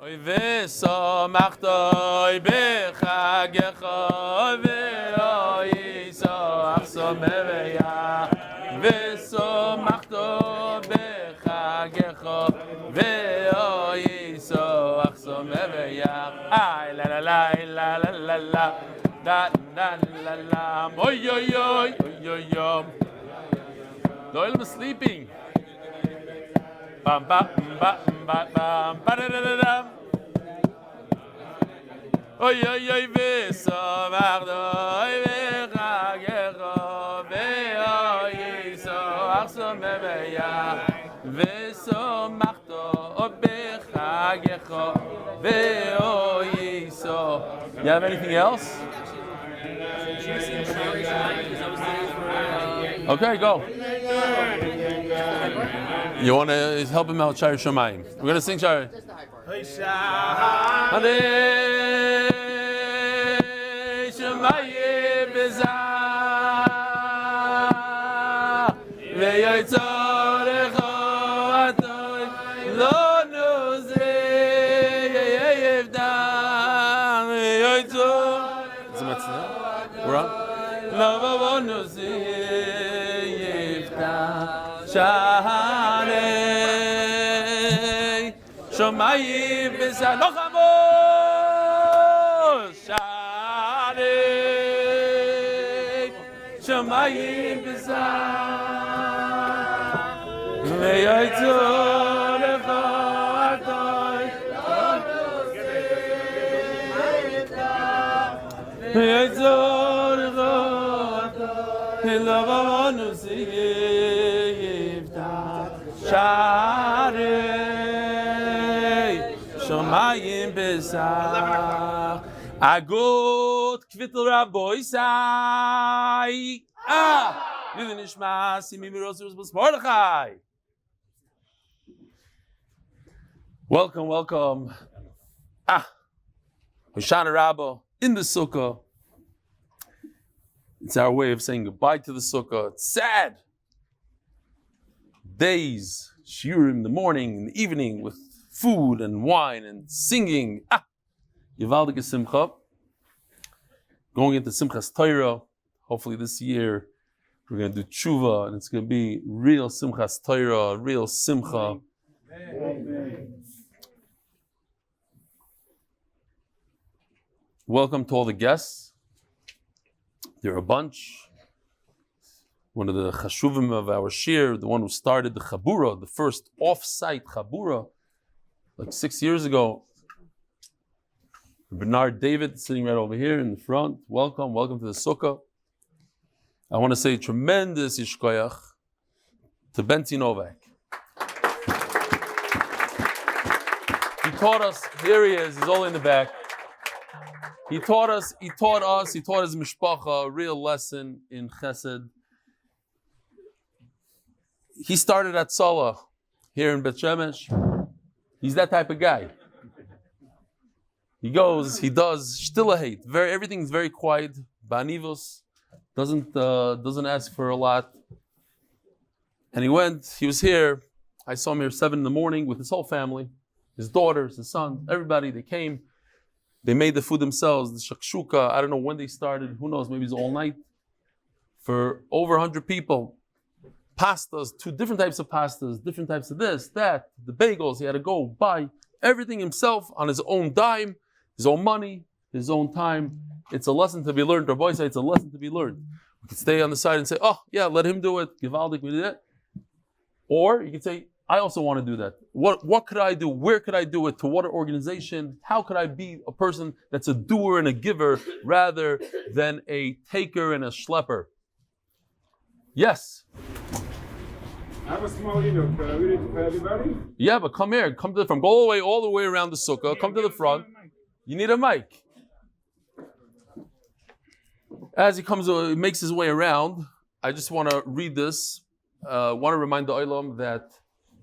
Oy v'somachtoy b'chagecha ve'oy yisoach someveya v'somachtoy b'chagecha ve'oy yisoach someveya ay la la la la la la la la la la la oy oy oy oy oy oy. The oil was sleeping. Bam bam bam bam bam ba da da da da. Oy oy oy v'somachtoy b'chagecha ve'oy yisoach someveya v'somachtoy b'chagecha ve'oy yisoach. You have anything else? Okay, go. You want to help him out, Shia Shamayim? We're going to sing Shia. We're on? Shanei Shomayim B'Sar Lochamos Shanei Shomayim B'Sar Me'yaytzu Lecha Atoy Me'yaytzu Lecha Atoy Lovavonu Sharei Shomayim B'Sar Agut Kvitel Raboisai Yidin Ishma Simi Mirosirus B'Smordechai. Welcome, welcome. Hoshana Rabba in the Sukkah. It's our way of saying goodbye to the Sukkah. It's sad. Days, shiurim in the morning, in the evening, with food and wine and singing. Yivaldige Simcha. Going into Simchas Torah. Hopefully this year we're going to do tshuva and it's going to be real Simchas Torah, real Simcha. Amen. Welcome to all the guests. There are a bunch. One of the chashuvim of our shir, the one who started the chabura, the first off-site chabura, like 6 years ago. Bernard David, sitting right over here in the front. Welcome, welcome to the sukkah. I want to say tremendous yishkoyach to Bentzi Novak. He taught us, here he is, he's all in the back. He taught his mishpacha a real lesson in chesed. He started at Sara here in Bet Shemesh. He's that type of guy. He goes, he does shtilahate. Everything's very quiet. Banivos doesn't ask for a lot. And he was here. I saw him here 7 a.m. with his whole family, his daughters, his son, everybody. They came. They made the food themselves. The shakshuka. I don't know when they started. Who knows? Maybe it's all night. For over 100 people. Pastas, 2 different types of pastas, different types of this, that, the bagels. He had to go buy everything himself on his own dime, his own money, his own time. It's a lesson to be learned. Our boys say it's a lesson to be learned. You can stay on the side and say, oh, yeah, let him do it. Givaldik, we did it. Or you can say, I also want to do that. What could I do? Where could I do it? To what organization? How could I be a person that's a doer and a giver rather than a taker and a schlepper? Yes. I have a small video. Can I read it for everybody? Yeah, but come here. Come to the front. Go all the way around the sukkah. Come to the front. You need a mic. As he makes his way around, I just want to read this. Want to remind the Olam that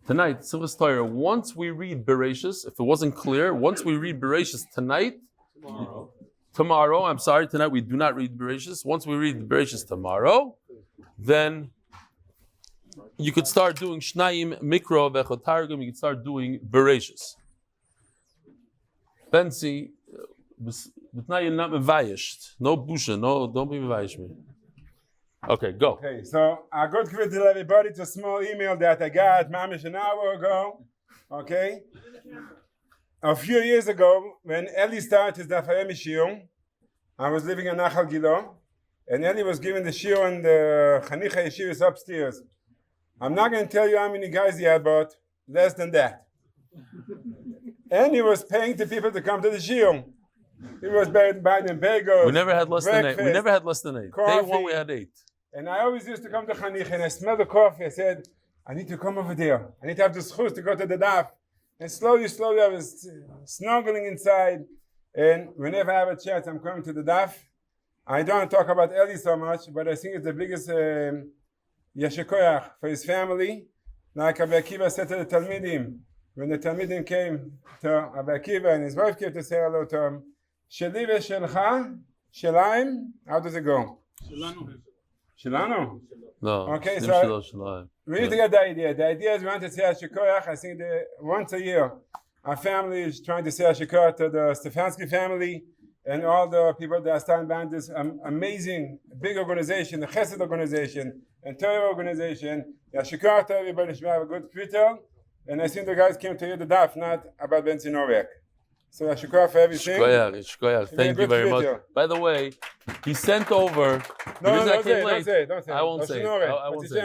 tonight, Simchas Torah, once we read Bereshis, if it wasn't clear, once we read Bereshis tonight, tonight we do not read Bereshis. Once we read Bereshis tomorrow, then you could start doing Shnayim Mikro Vechotargum, you could start doing Bereshis. Bentzi, but now you're not mevayished. No busha, no, don't be mevayish me. Okay, go. Okay, so a good Kvitel everybody. It's a small email that I got mamish an hour ago. Okay, a few years ago when Eli started his Daf Yomi shiur, I was living in Nachal Gilo, and Eli was giving the shiur in the Chanicha Yeshivas upstairs. I'm not going to tell you how many guys he had, but less than that. And he was paying the people to come to the shiur. He was buying them bagels. We never had less than 8. We never had less than 8. Coffee. Day one we had 8. And I always used to come to Chanich and I smelled the coffee. I said, I need to come over there. I need to have the zchut to go to the daf. And slowly I was snuggling inside. And whenever I have a chance, I'm coming to the daf. I don't talk about Eli so much, but I think it's the biggest yeshikoyach for his family. Like Rabbi Akiva said to the Talmidim, when the Talmidim came to Rabbi Akiva and his wife came to say hello to him, Sheli v'shelcha, shelaim, how does it go? Shelano? No. Okay, so we need to get the idea. The idea is we want to say Ashikoyach. I think once a year, our family is trying to say Ashikoyach to the Stefansky family and all the people that are starting behind this amazing, big organization, the Chesed organization and Torah organization. Ashikoyach to everybody should have a good Kvitel. And I think the guys came to hear the daf, not about Bentzi Novak. So Ashikoyach for everything. Shkoyach. Thank you very much. By the way, he sent over. Don't say. I won't say. I won't say.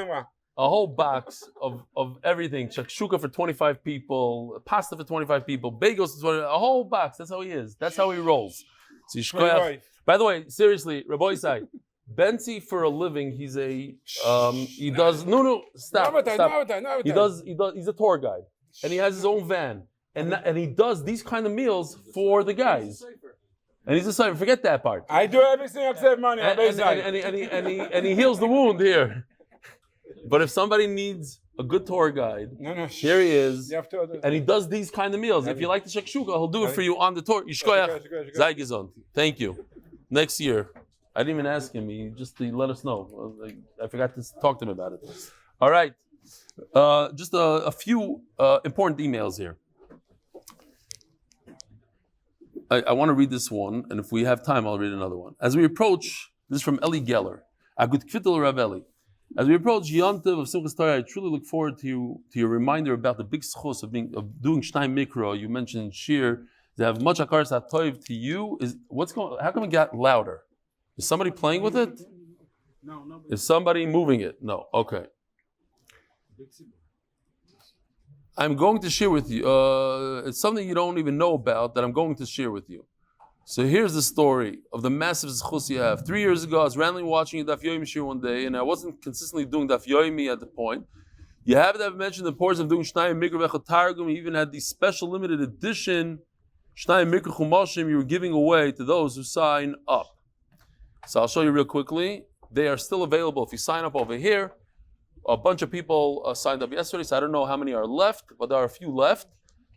A whole box of everything. Shakshuka for 25 people, pasta for 25 people, bagels for 20. A whole box. That's how he is. That's how he rolls. So Shkoyach. By the way, seriously, Reb Eli, Bentzi for a living. He's a he does stop. He's a tour guide, and he has his own van. And he does these kind of meals for the guys. And he's decided, forget that part. I do everything except money. And he heals the wound here. But if somebody needs a good tour guide, here he is. And he does these kind of meals. If you like the shakshuka, he'll do it for you on the tour. Yishkoyach, Zay Gezond. Thank you. Next year. I didn't even ask him. He just let us know. I forgot to talk to him about it. All right. Just a few important emails here. I want to read this one, and if we have time, I'll read another one. As we approach, this is from Eli Geller, a good Kvitel Rav Eli. As we approach Yom Tov of Simchas Torah, I truly look forward to your reminder about the big schos of doing Shnai Mikro. You mentioned Shir. They have much Akar Satoiv to you. How come it got louder? Is somebody playing with it? No. Is somebody moving it? No. Okay. I'm going to share with you. It's something you don't even know about that I'm going to share with you. So here's the story of the massive zchus you have. 3 years ago, I was randomly watching a Daf Yomi shiur one day, and I wasn't consistently doing Daf Yomi at the point. You haven't ever mentioned the importance of doing Shnai Mikra V'Chatargum. You even had the special limited edition Shnai Mikra Chumashim you were giving away to those who sign up. So I'll show you real quickly. They are still available if you sign up over here. A bunch of people signed up yesterday, so I don't know how many are left, but there are a few left.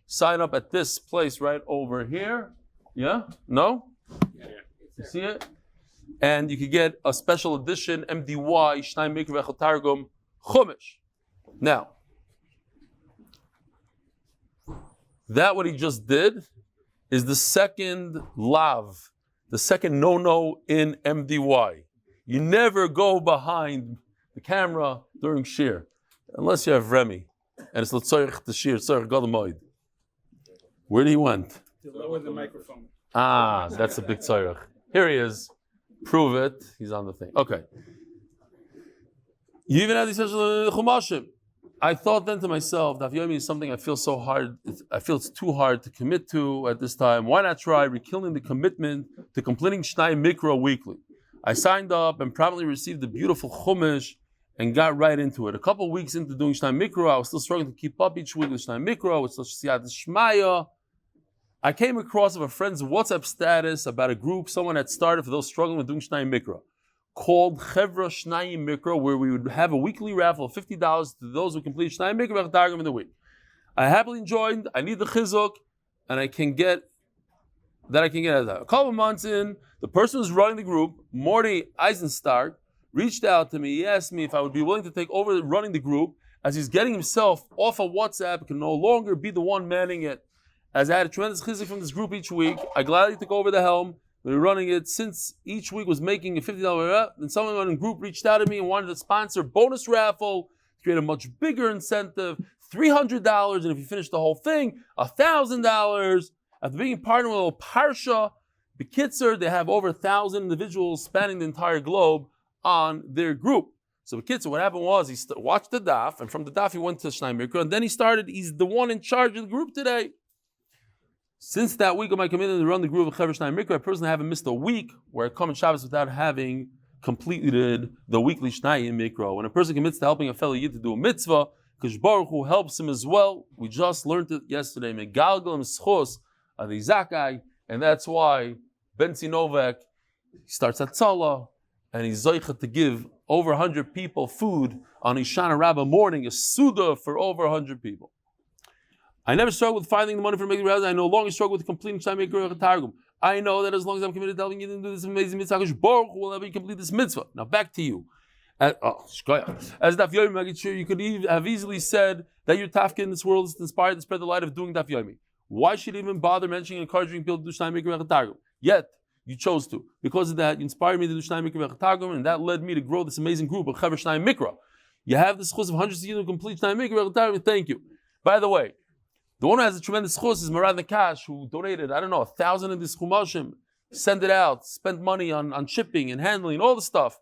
Sign up at this place right over here. Yeah? No? Yeah. You see it? And you could get a special edition MDY Shnai Mikra V'Chatargum Chumash. Now, that what he just did is the second lav, the second no-no in MDY. You never go behind the camera during shir, unless you have Remy, and it's l'tzorich the shir, tzorich gadol moed. Where he went? To lower the microphone. That's a big tzorich. Here he is. Prove it. He's on the thing. Okay. You even have these special chumashim. I thought then to myself, Daf Yomi is something I feel so hard. I feel it's too hard to commit to at this time. Why not try rekilling the commitment to completing Shnai Mikra weekly? I signed up and promptly received the beautiful chumash and got right into it. A couple of weeks into doing Shnai Mikra, I was still struggling to keep up each week with Shnai Mikra, with Siyat Shmaya. I came across a friend's WhatsApp status about a group someone had started for those struggling with doing Shnai Mikra, called Chevra Shnai Mikra, where we would have a weekly raffle of $50 to those who complete Shnai Mikra V'Chatargum in the week. I happily joined. I need the chizuk, and I can get that. A couple of months in, the person who's running the group, Morty Eisenstark, reached out to me. He asked me if I would be willing to take over running the group, as he's getting himself off of WhatsApp, can no longer be the one manning it. as I had a tremendous chizuk from this group each week, I gladly took over the helm. We were running it since each week was making a $50 and someone in the group reached out to me and wanted to sponsor a bonus raffle to create a much bigger incentive, $300, and if you finish the whole thing, $1,000. After being partnered with a little Parsha, the Kitzer, they have over 1,000 individuals spanning the entire globe on their group. So the Kitzer, what happened was he watched the Daf, and from the Daf he went to Shnai Mikra, and then he's the one in charge of the group today. Since that week of my commitment to run the group of Chaver Shnai Mikra, I personally haven't missed a week where I come on Shabbos without having completed the weekly Shnai Mikra. When a person commits to helping a fellow Yid to do a mitzvah, because Baruch Hu helps him as well. We just learned it yesterday. Megalgalim schos adizakai, and that's why Bentzi Novak starts at Tzala, and he's zoichet to give over 100 people food on Ishana Rabbah morning, a suda for over 100 people. I never struggled with finding the money for making the I no longer struggle with completing Shnai Mikra Targum. I know that as long as I'm committed to helping you to do this amazing mitzvah, Baruch Hu will help you complete this mitzvah. Now back to you. As Daf Yomi, you could have easily said that your tafka in this world is inspired to spread the light of doing Daf Yomi. Why should you even bother mentioning and encouraging people to do Shnai Mikra Targum? Yet, you chose to. Because of that, you inspired me to do Shnai Mikra Targum, and that led me to grow this amazing group of Chaver Shnai Mikra. You have the schus of hundreds of you to complete Shnai Mikra Targum. Thank you. By the way, the one who has a tremendous schus is Marad Nakash, who donated, 1,000 of this chumashim, sent it out, spent money on shipping and handling, all the stuff.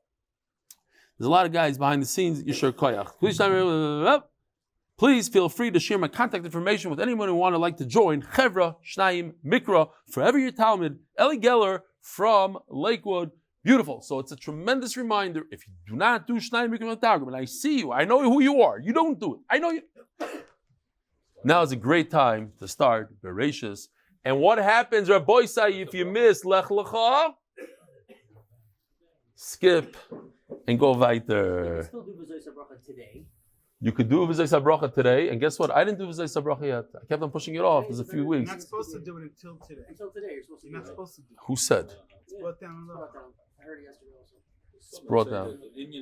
There's a lot of guys behind the scenes. Yishar Koyach. Please feel free to share my contact information with anyone who like to join Chevra Shnayim Mikra Forever Your Talmud. Eli Geller from Lakewood. Beautiful. So it's a tremendous reminder. If you do not do Shnayim Mikra Targum, and I see you, I know who you are. You don't do it. I know you. Now is a great time to start Bereshis. And what happens, Rabbi Say, if you miss Lech Lecha? Skip and go weiter. You can still do V'zos HaBracha today. You could do V'zos HaBracha today, and guess what? I didn't do V'zos HaBracha yet. I kept on pushing it off. There's a few weeks. You're not supposed to do it until today. Until today, you're supposed to. You're not supposed to do it. Who said? It's brought down a lot. I heard it yesterday also. It's brought down.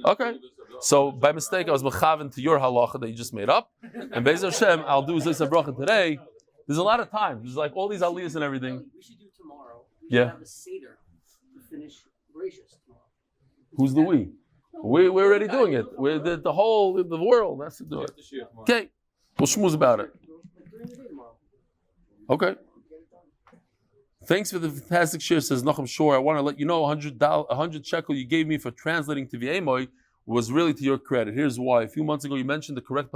Okay. So by mistake, I was mechaven to your halacha that you just made up. And Be'ez Hashem, I'll do V'zos HaBracha today. There's a lot of time. There's like all these aliyahs and everything. We should do tomorrow. We Yeah. should have a Seder to finish Bereshis tomorrow. Who's the we? We're already doing it. We're the world has to do it. Okay. We'll schmooze about it. Like during the day tomorrow. Okay. Thanks for the fantastic share, says Nachum Shor. I want to let you know $100 shekel you gave me for translating to V'emoy was really to your credit. Here's why. A few months ago, you mentioned the correct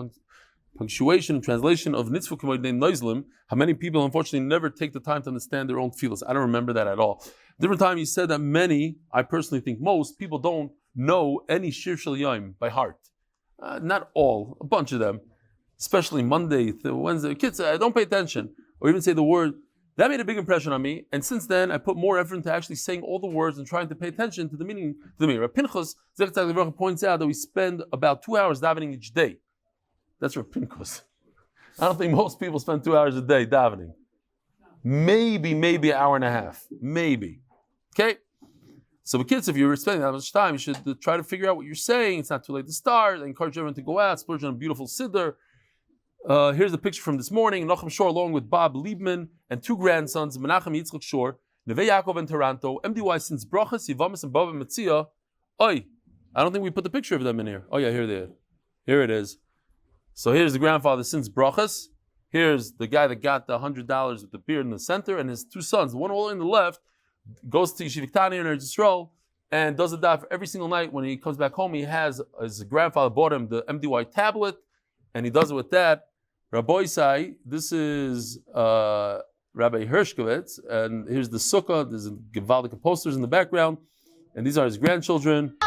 punctuation and translation of Nitzvah K'moed Nein Noizlim. How many people, unfortunately, never take the time to understand their own feelings. I don't remember that at all. Different time, you said that many, I personally think most, people don't know any Shir Shel Yom by heart. Not all, a bunch of them. Especially Monday, Wednesday. Kids, don't pay attention. Or even say the word. That made a big impression on me. And since then, I put more effort into actually saying all the words and trying to pay attention to the meaning. Rav Pinchas points out that we spend about 2 hours davening each day. That's Rav Pinchas. I don't think most people spend 2 hours a day davening. Maybe an hour and a half. Maybe. Okay? So kids, if you're spending that much time, you should try to figure out what you're saying. It's not too late to start. I encourage everyone to go out, splurge on a beautiful siddur. Here's a picture from this morning. Nachum Shor, along with Bob Liebman and 2 grandsons, Menachem Yitzchak Shor, Neve Yaakov and Taranto, MDY since Brachas, Yivamis, and Bava Metzia. Oi, I don't think we put the picture of them in here. Oh yeah, here they are. Here it is. So here's the grandfather since Brachas. Here's the guy that got the $100 with the beard in the center, and his 2 sons. The one all in the left goes to Yeshiva Tanya in Eretz Yisrael and does the daf every single night. When he comes back home, he has his grandfather bought him the MDY tablet, and he does it with that. Rabbi Isai, this is Rabbi Hershkovitz, and here's the sukkah. There's Givaldic posters in the background, and these are his grandchildren.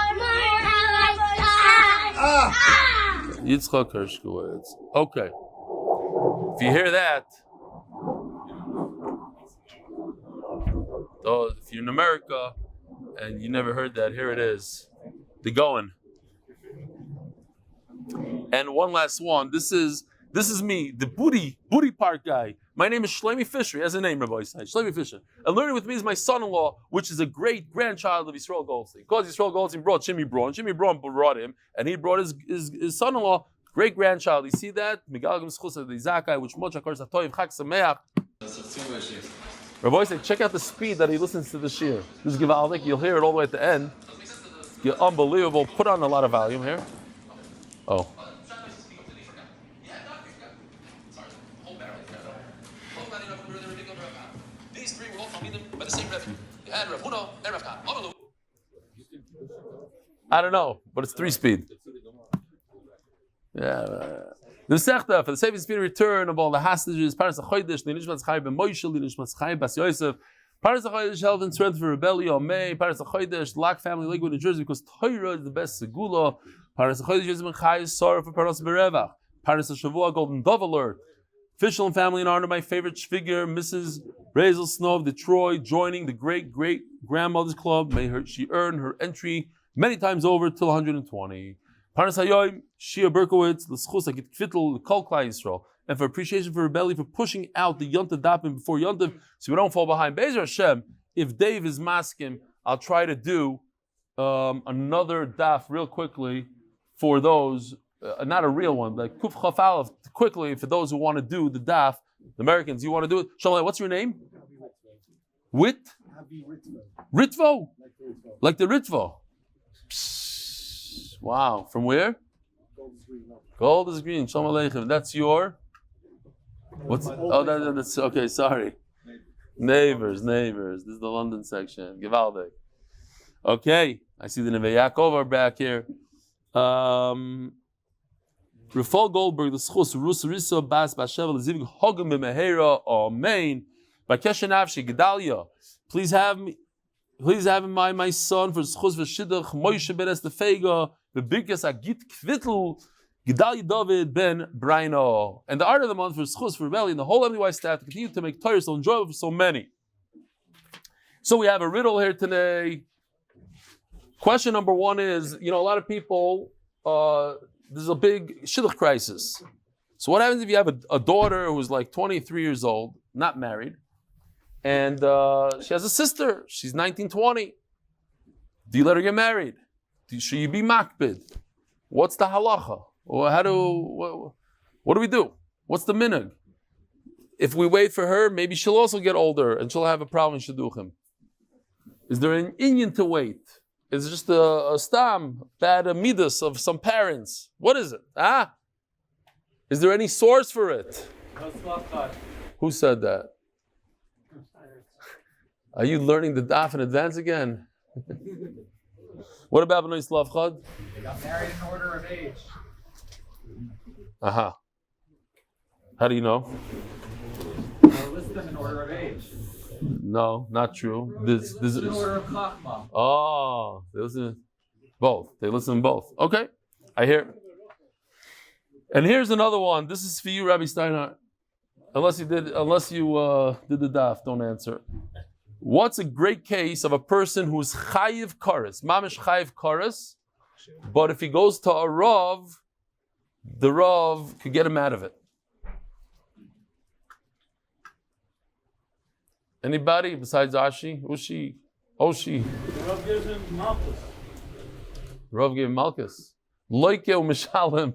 Yitzchak Hershkovitz. Okay. If you hear that, so if you're in America and you never heard that, here it is. The going. And one last one. This is me, the booty park guy. My name is Shlomi Fisher. He has a name, Rabbi Isai. Shlomi Fisher. And learning with me is my son-in-law, which is a great-grandchild of Yisrael Goldstein. Because Yisrael Goldstein brought Jimmy Braun. Jimmy Braun brought him, and he brought his son-in-law, great-grandchild. You see that? Which Rabbi say, check out the speed that he listens to the shir. This is Givaldik. You'll hear it all the way at the end. It's unbelievable. Put on a lot of volume here. Oh. These three were all Talmidim by the same Rebbe. You had Rav Huna and Rav Khan. I don't know, but it's 3-speed. Yeah. The Sechta, for the safe and speedy return of all the hostages, Parnassa Chodesh, Nishmas Chaya ben Moshe, Nishmas Chaya bas Yosef, Parnassa Chodesh, health and strength for Reb Eli, May, Parnassa Chodesh, Lakewood family, Lakewood NJ, because Torah is the best Segula, Parnassa Chodesh, Yosef ben Chaya, Sara for Parnassa Berevach, Parnassa Shavua, Golden Dove Alert, Fishel and Family in honor of my favorite Shvigger, Mrs. Raiselle Snow of Detroit, joining the great-great-grandmother's club. May she earn her entry many times over till 120. Parnassa Yom, Shia Berkowitz, lezchut Kvitel, Israel, and for appreciation for Reb Eli for pushing out the Yom Tov dapim before Yom Tov, so we don't fall behind. Be'ezer Hashem, if Dave is masking, I'll try to do another daf real quickly for those, not a real one, like Kuf Chaf Aleph, quickly for those who want to do the daf. The Americans, you want to do it? Shalom, what's your name? Wit? Ritvo? Like the Ritvo. Wow. From where? Gold is green. Shalom Aleichem. That's your? What's? Oh, that's okay. Sorry. Neighbors. This is the London section. Givaldik. Okay. I see the Neve Yaakov back here. Rafal Goldberg, the schus Rusarisa Bas בת-שבע Lezivig Hogam B'Mehera Amen. By Keshen Avshi Gedalia, please have in mind my son for schus v'shidduch Moshe ben Estefega v'birkas Agit Kvitel Gedalia David ben Braino. And the art of the month for schus for Reb Eli and the whole MDY staff to continue to make Torah so enjoyable for so many. So we have a riddle here today. Question number one is, a lot of people. There's a big shidduch crisis. So what happens if you have a daughter who's like 23 years old, not married, and she has a sister, she's 19, 20. Do you let her get married? Should you be makbid? What's the halacha? Or what do we do? What's the minhag? If we wait for her, maybe she'll also get older and she'll have a problem in shidduchim. Is there an inyan to wait? It's just a stam, bad midas of some parents. What is it? Is there any source for it? Who said that? Are you learning the daf in advance again? What about B'nai Slavchad? They got married in order of age. Aha. How do you know? I list them in order of age. No, not true. This in order of chachma. Oh, they listen both. They listen both. Okay, I hear. And here's another one. This is for you, Rabbi Steinhardt. Unless you did the daf, don't answer. What's a great case of a person who's chayiv kares, mamish chayiv kares, but if he goes to a rav, the rav could get him out of it. Anybody besides Ashi? Ushi? Oshi? Rav gives him malchus. Rav gave him malchus. Loike u'mishalim.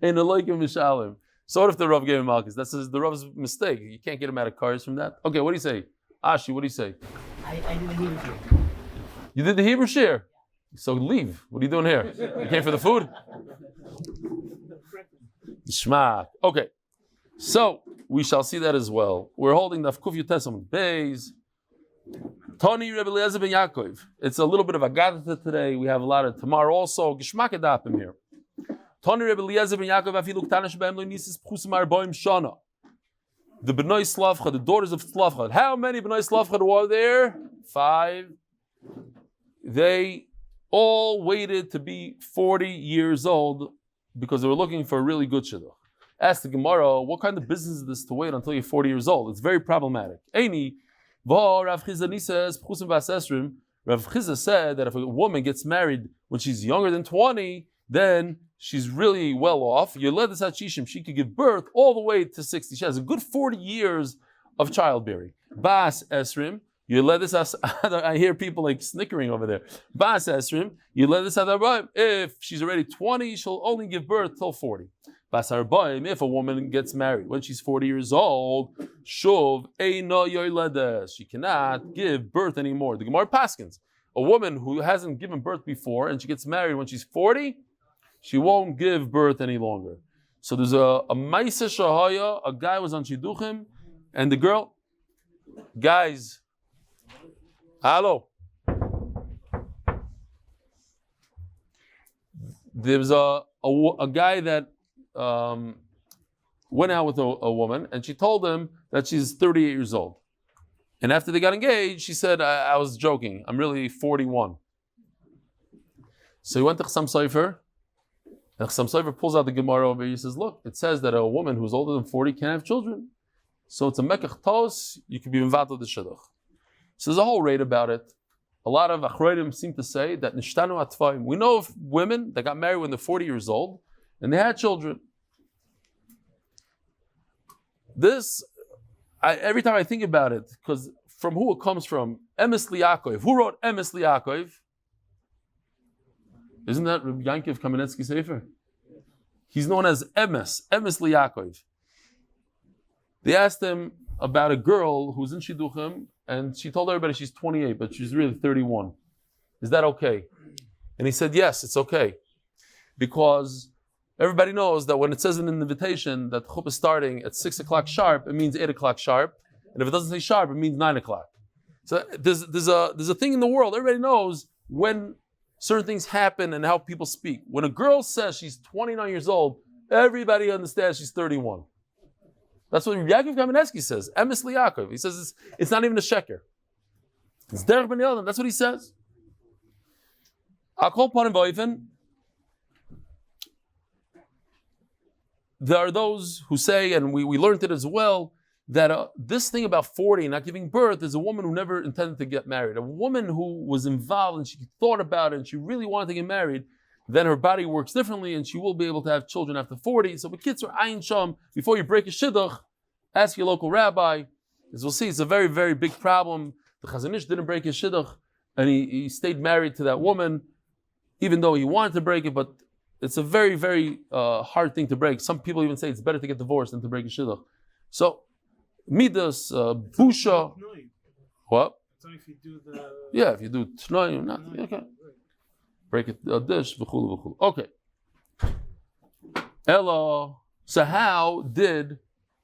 Ain't a loike u'mishalim. So what if the Rav gave him malchus? That's the Rav's mistake. You can't get him out of cars from that. Okay, what do you say? Ashi, what do you say? I did the Hebrew share. You did the Hebrew share? So leave. What are you doing here? You came for the food? Shma. Okay. So we shall see that as well. We're holding Daf Yomi Amud Beis. Tony Reb Eli ben Yaakov. It's a little bit of a gadata today. We have a lot of tomorrow also. Geshmak dapim here. Tony Reb Eli ben Yaakov afilu ktana shebem lo nisis pchusim arbaim shana. The Bnei Slavchad, the daughters of Slavchad. How many Bnei Slavchad were there? 5. They all waited to be 40 years old because they were looking for a really good shidduch. Ask the Gemara, what kind of business is this to wait until you're 40 years old? It's very problematic. Eini, Rav Chizah said that if a woman gets married when she's younger than 20, then she's really well off. You let this Hachishim, she could give birth all the way to 60. She has a good 40 years of childbearing. Bas Esrim, you let this, I hear people like snickering over there. Bas Esrim, you let this, if she's already 20, she'll only give birth till 40. If a woman gets married when she's 40 years old, shuv eino yoledes, she cannot give birth anymore. The Gemara paskins, a woman who hasn't given birth before and she gets married when she's 40, she won't give birth any longer. So there's a Maisa Shahaya, a guy was on Shidduchim, and the girl, guys, hello. There was a guy that went out with a woman, and she told him that she's 38 years old. And after they got engaged, she said, I was joking. I'm really 41. So he went to Chassam Sofer, and Chassam Sofer pulls out the Gemara over. He says, look, it says that a woman who's older than 40 can't have children. So it's a mekach tos, you can be invato the shidduch. So there's a whole rate about it. A lot of achroidim seem to say that nishtanu atfayim. We know of women that got married when they're 40 years old, and they had children. This, every time I think about it, because from who it comes from, Emes Liakov. Who wrote Emes Liakov? Isn't that Reb Yankiv Kamenetsky Sefer? He's known as Emes Liakov. They asked him about a girl who's in Shidduchim, and she told everybody she's 28, but she's really 31. Is that okay? And he said, yes, it's okay. Because everybody knows that when it says in an invitation that chuppah is starting at 6 o'clock sharp, it means 8 o'clock sharp. And if it doesn't say sharp, it means 9 o'clock. So there's a thing in the world, everybody knows when certain things happen and how people speak. When a girl says she's 29 years old, everybody understands she's 31. That's what Yaakov Kamenetsky says. Emes Liakov. He says it's not even a sheker. It's derech ben Yelden. That's what he says. Akol panim v'oifen. There are those who say, and we learned it as well, that this thing about 40 not giving birth is a woman who never intended to get married. A woman who was involved and she thought about it and she really wanted to get married, then her body works differently and she will be able to have children after 40. So b'kitzur ayin sham, before you break a shidduch, ask your local rabbi. As we'll see, it's a very, very big problem. The Chazon Ish didn't break his shidduch and he stayed married to that woman, even though he wanted to break it, but it's a very, very hard thing to break. Some people even say it's better to get divorced than to break a shidduch. So, midas, busha. What? It's only if you do the... Yeah, if you do tnoim, nothing. Okay. Break a dish, v'chulu, v'chulu. Okay. Ella. So how did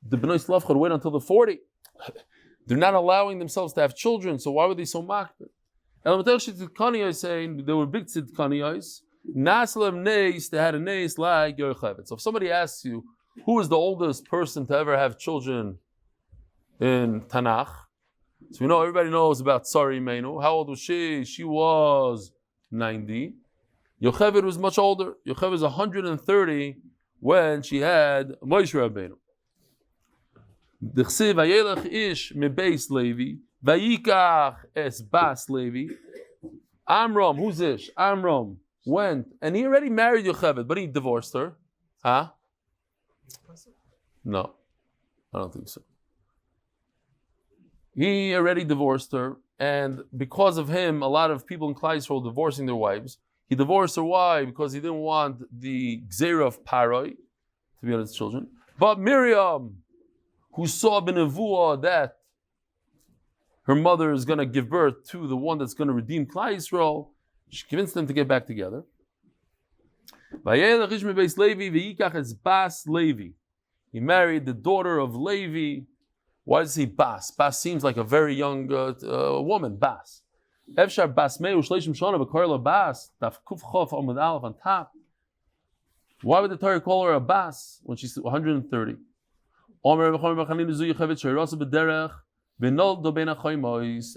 the Bnei Slavchad wait until the 40? They're not allowing themselves to have children, so why were they so makbid? Ella Matel Tzidkaniyos is saying there were big Tzidkaniyos. Naslem Neis, they had a Neis like Yocheved. So if somebody asks you, who is the oldest person to ever have children in Tanakh? So we know, everybody knows about Sara Imenu. How old was she? She was 90. Yocheved was much older. Yocheved was 130 when she had Moshe Rabbeinu. D'chsiv vayelech ish mebeis Levi vayikach es bas Levi. Amram, who's ish? Amram went, and he already married Yocheved, but he divorced her. Huh? No, I don't think so. He already divorced her, and because of him, a lot of people in Klal Yisrael were divorcing their wives. He divorced her. Why? Because he didn't want the Gzeira of Paroi to be on his children. But Miriam, who saw b'nevuah that her mother is going to give birth to the one that's going to redeem Klal Yisrael, she convinced them to get back together. He married the daughter of Levi. Why does he Bas? Bas seems like a very young woman. Bas. Efshar Bas Meu Shleishim Shana v'Korla Bas Daf Kuf Chof Amud Aleph on top. Why would the Torah call her a Bas when she's 130?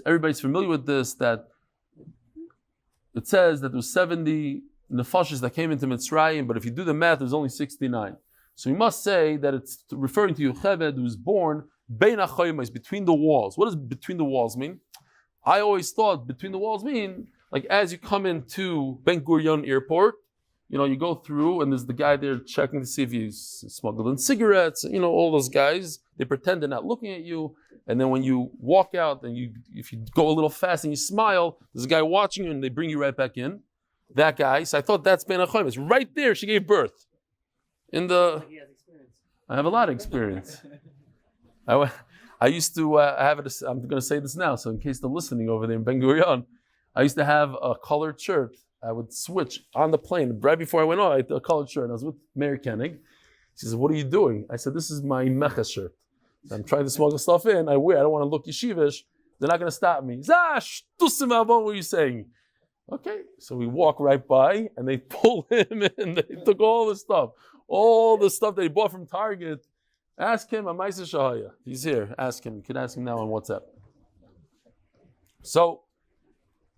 Everybody's familiar with this, that it says that there was 70 nefashis that came into Mitzrayim, but if you do the math, there's only 69. So we must say that it's referring to Yocheved, who was born Bein HaChoymos, between the walls. What does between the walls mean? I always thought between the walls mean, like as you come into Ben Gurion Airport, you go through and there's the guy there checking to see if you smuggled in cigarettes, all those guys, they pretend they're not looking at you. And then when you walk out and if you go a little fast and you smile, there's a guy watching you and they bring you right back in. That guy, so I thought that's Bein HaChoymos. Right there, she gave birth. He has experience. I have a lot of experience. I used to have it. I'm going to say this now, so in case they're listening over there in Ben Gurion, I used to have a colored shirt. I would switch on the plane right before I went on. I had a colored shirt. I was with Mary Koenig. She says, "What are you doing?" I said, "This is my mecha shirt. I'm trying to smuggle stuff in. I wear. I don't want to look yeshivish. They're not going to stop me." What were you saying? Okay, so we walk right by, and they pull him in. They took all the stuff that he bought from Target. Ask him, Amaisa Shahaya. He's here. Ask him. You can ask him now on WhatsApp. So,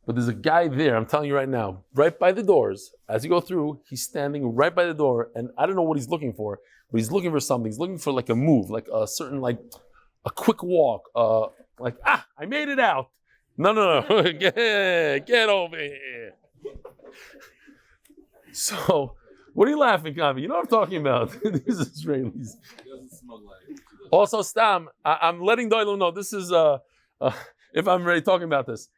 but there's a guy there, I'm telling you right now, right by the doors. As you go through, he's standing right by the door, and I don't know what he's looking for, but he's looking for something. He's looking for like a move, like a certain, like a quick walk. I made it out. No. Get over here. So, what are you laughing, Kavi? You know what I'm talking about. These Israelis. Also, Stam, I'm letting Doilo know, this is, if I'm already talking about this.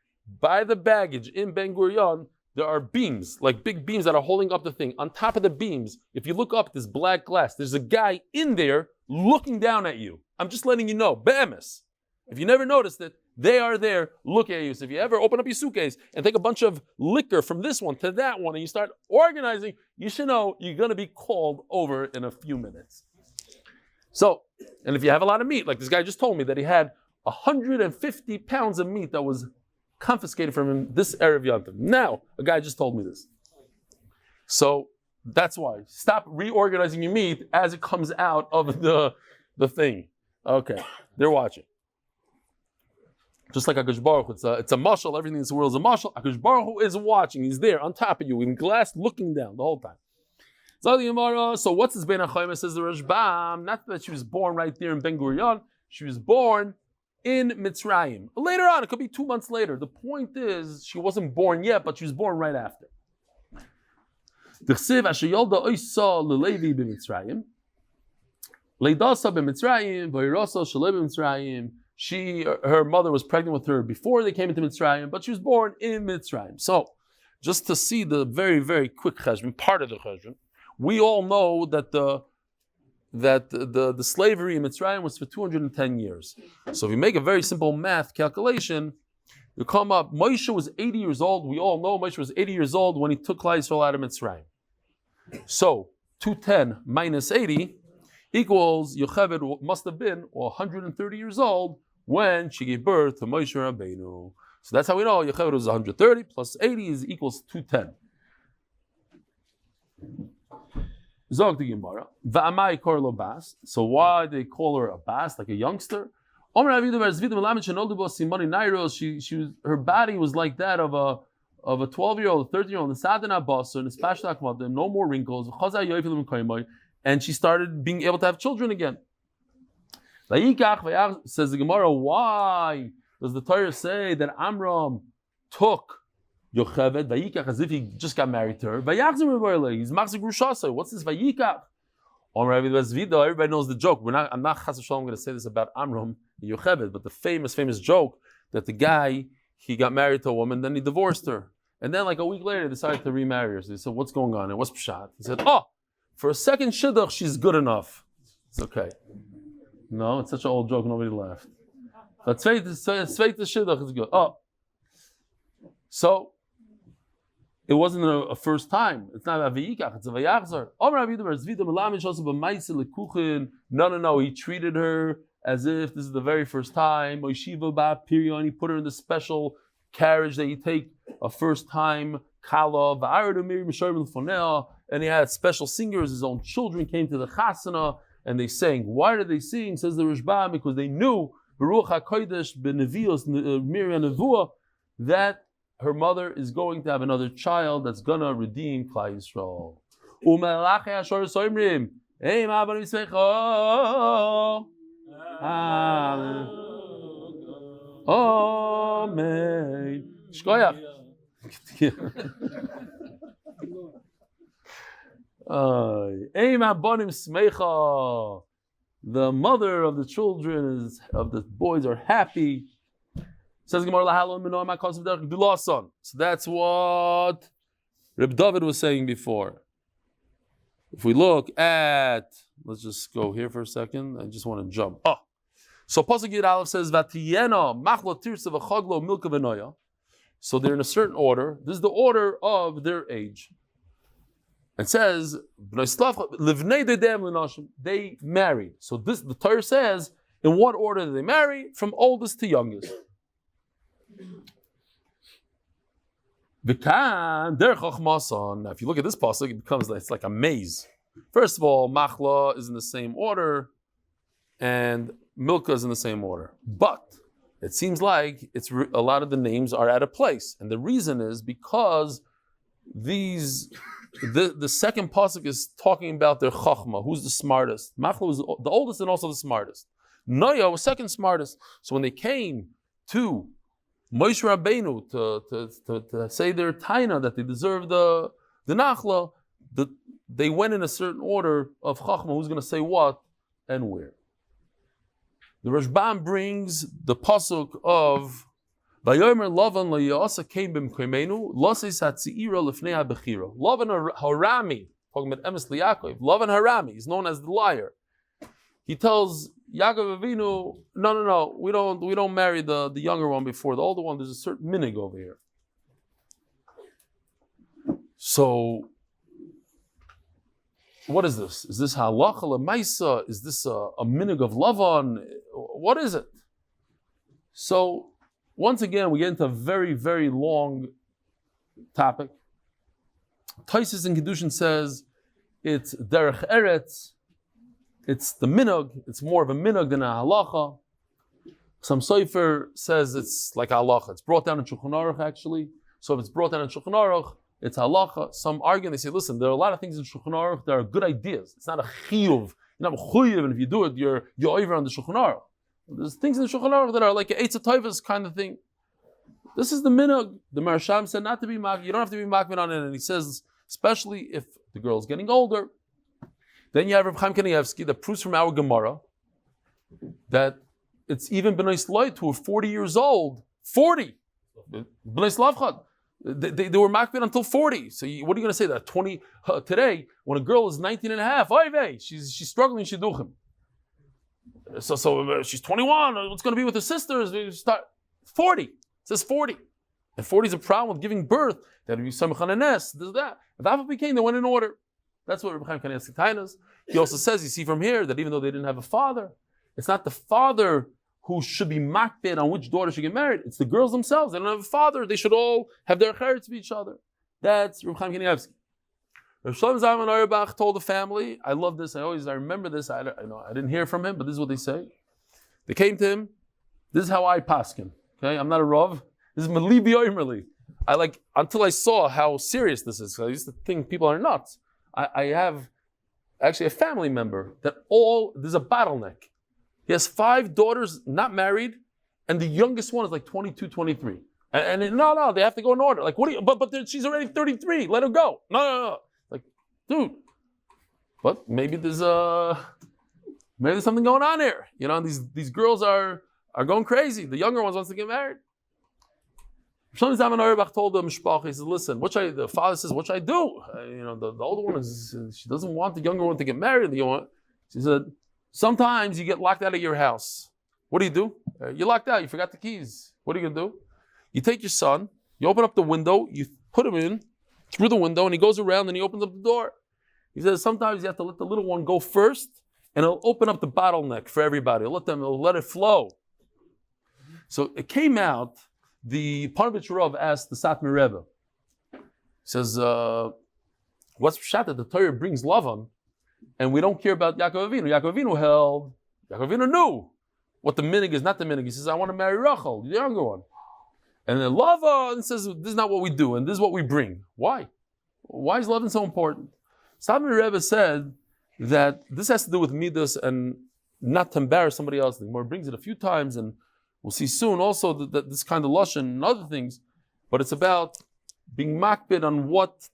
By the baggage in Ben Gurion, there are beams, like big beams that are holding up the thing. On top of the beams, if you look up this black glass, there's a guy in there looking down at you. I'm just letting you know. Be'emes. If you never noticed it, they are there looking at you. So if you ever open up your suitcase and take a bunch of liquor from this one to that one and you start organizing, you should know you're going to be called over in a few minutes. So, and if you have a lot of meat, like this guy just told me that he had 150 pounds of meat that was confiscated from him this Erev Yom Tov. Now, a guy just told me this. So, that's why. Stop reorganizing your meat as it comes out of the thing. Okay, they're watching. Just like HaKadosh Baruch Hu, it's a mashal, everything in this world is a mashal. HaKadosh Baruch Hu is watching, he's there on top of you, in glass, looking down the whole time. So what's this Bein HaChoyim, says the Rashbam? Not that she was born right there in Ben Gurion, she was born in Mitzrayim. Later on, it could be 2 months later. The point is, she wasn't born yet, but she was born right after. D'chsiv asher yolda oisa lelevi b'Mitzrayim, leidasa b'Mitzrayim, v'yirasa shalei b'Mitzrayim. Her mother was pregnant with her before they came into Mitzrayim, but she was born in Mitzrayim. So, just to see the very, very quick cheshbon, part of the cheshbon, we all know that the slavery in Mitzrayim was for 210 years. So if you make a very simple math calculation, you come up, Moshe was 80 years old. We all know Moshe was 80 years old when he took Klal Yisrael out of Mitzrayim. So, 210 minus 80 equals, Yocheved must have been 130 years old when she gave birth to Moshe Rabbeinu. So that's how we know Yocheved was 130 plus 80 equals 210. Zog the Gemara. Va'amai kor lo bas. So why they call her a bas, like a youngster? Her body was like that of a 12-year-old, a 13-year-old. No more wrinkles. And she started being able to have children again. Says the Gemara, why does the Torah say that Amram took Yocheved, Vayikach, as if he just got married to her? He's Machzik Rushasa. What's this Vayikach? Everybody knows the joke. I'm not Chas V'Shalom going to say this about Amram and Yocheved, but the famous joke that the guy, he got married to a woman, then he divorced her. And then like a week later, he decided to remarry her. So he said, what's going on? And what's Pshat? He said, for a second shidduch, she's good enough. It's okay. No, it's such an old joke, nobody laughed. But Tzveit shidduch is good. So, it wasn't a first time. It's not a vayikach, it's a vayachzar. No. He treated her as if this is the very first time. He put her in the special carriage that you take a first time. And he had special singers. His own children came to the chasana and they sang. Why did they sing? Says the Rashbam, because they knew that her mother is going to have another child that's gonna redeem Klal Yisrael. Amen. Shkoyach. The mother of the children of the boys are happy. Says Gemara, so that's what Reb David was saying before. If we look at, let's just go here for a second. I just want to jump. So Pasuk Yud Aleph says, "Vatiyena machlo tirsa v'chaglo milka v'noya." So they're in a certain order. This is the order of their age. It says, they married. So this, the Torah says, in what order do they marry? From oldest to youngest. Now, if you look at this pasuk, it becomes it's like a maze. First of all, Machla is in the same order, and Milka is in the same order. But it seems like a lot of the names are out of place, and the reason is because the second pasuk is talking about their chachma, who's the smartest. Machla was the oldest and also the smartest. Noya was second smartest. So when they came to Moshe Rabbeinu to say their taina that they deserve the nachla, they went in a certain order of chachma, who's going to say what and where. The Rashbam brings the pasuk of Vayomer Lavan LaYasa came b'mkoimenu Lasis Hatziira Lefnei HaBechira. Lavan Harami, talking about Emes LiYaakov. Lavan Harami is known as the liar. He tells Yaakov Avinu, no, we don't marry the younger one before the older one. There's a certain minig over here. So, what is this? Is this halacha lemaisa? Is this a minig of Lavan? What is it? So, once again, we get into a very, very long topic. Taisus in Kedushin says it's derech eretz. It's the minog. It's more of a minog than a halacha. Some sofer says it's like a halacha. It's brought down in Shulchan Aruch actually. So if it's brought down in Shulchan Aruch, it's halacha. Some argue and they say, listen, there are a lot of things in Shulchan Aruch that are good ideas. It's not a chiyuv. You're not a chiyuv, and if you do it, you're over on the Shulchan Aruch. There's things in the Shulchan Aruch that are like an Eitz HaToivos kind of thing. This is the minog. The Marasham said not to be makbid. You don't have to be makbid on it. And he says, especially if the girl's getting older. Then you have Reb Chaim Kanievsky that proves from our Gemara that it's even B'nai Slait who are 40 years old. 40! B'nai Slavchad. They were makbid until 40. So what are you going to say that 20 today when a girl is 19 and a half? She's struggling shidduchim. So she's 21. What's going to be with her sisters? We start 40. It says 40. And 40 is a problem with giving birth. That would be samach on a nest. This, that. If Alpha became, they went in order. That's what Reb Chaim Kanievsky tainas. He also says, you see from here, that even though they didn't have a father, it's not the father who should be makbid on which daughter should get married. It's the girls themselves. They don't have a father. They should all have their cheretz to each other. That's Reb Chaim Kanievsky. Rav Shlomo Zalman Auerbach told the family, I love this, I remember this, I didn't hear from him, but this is what they say. They came to him, this is how I paskin. Okay, I'm not a Rav. This is Malibi Oimerli. Until I saw how serious this is, I used to think people are nuts. I have actually a family member that there's a bottleneck. He has 5 daughters, not married, and the youngest one is like 22, 23. And no, they have to go in order. Like, what do you, but she's already 33, let her go. No. Like, dude, but maybe there's something going on here. You know, these girls are going crazy. The younger ones wants to get married. Shlomo Zalman Auerbach told the mishpach, he says, listen, the father says, what should I do? The older one she doesn't want the younger one to get married. She said, sometimes you get locked out of your house. What do? You're locked out, you forgot the keys. What are you going to do? You take your son, you open up the window, you put him in through the window, and he goes around and he opens up the door. He says, sometimes you have to let the little one go first, and it'll open up the bottleneck for everybody. It'll let it flow. So it came out, the Parnassa Rav asked the Satmar Rebbe, he says, what's pshat that the Torah brings Lavan, and we don't care about Yaakov Avinu? Yaakov Avinu knew what the minig is, not the minig. He says, I want to marry Rachel, the younger one. And then Lavan says, this is not what we do, and this is what we bring. Why? Why is Lavan so important? Satmar Rebbe said that this has to do with midas and not to embarrass somebody else. The Gemara brings it a few times, and we'll see soon also that this kind of lashon and other things, but it's about being makbid on what,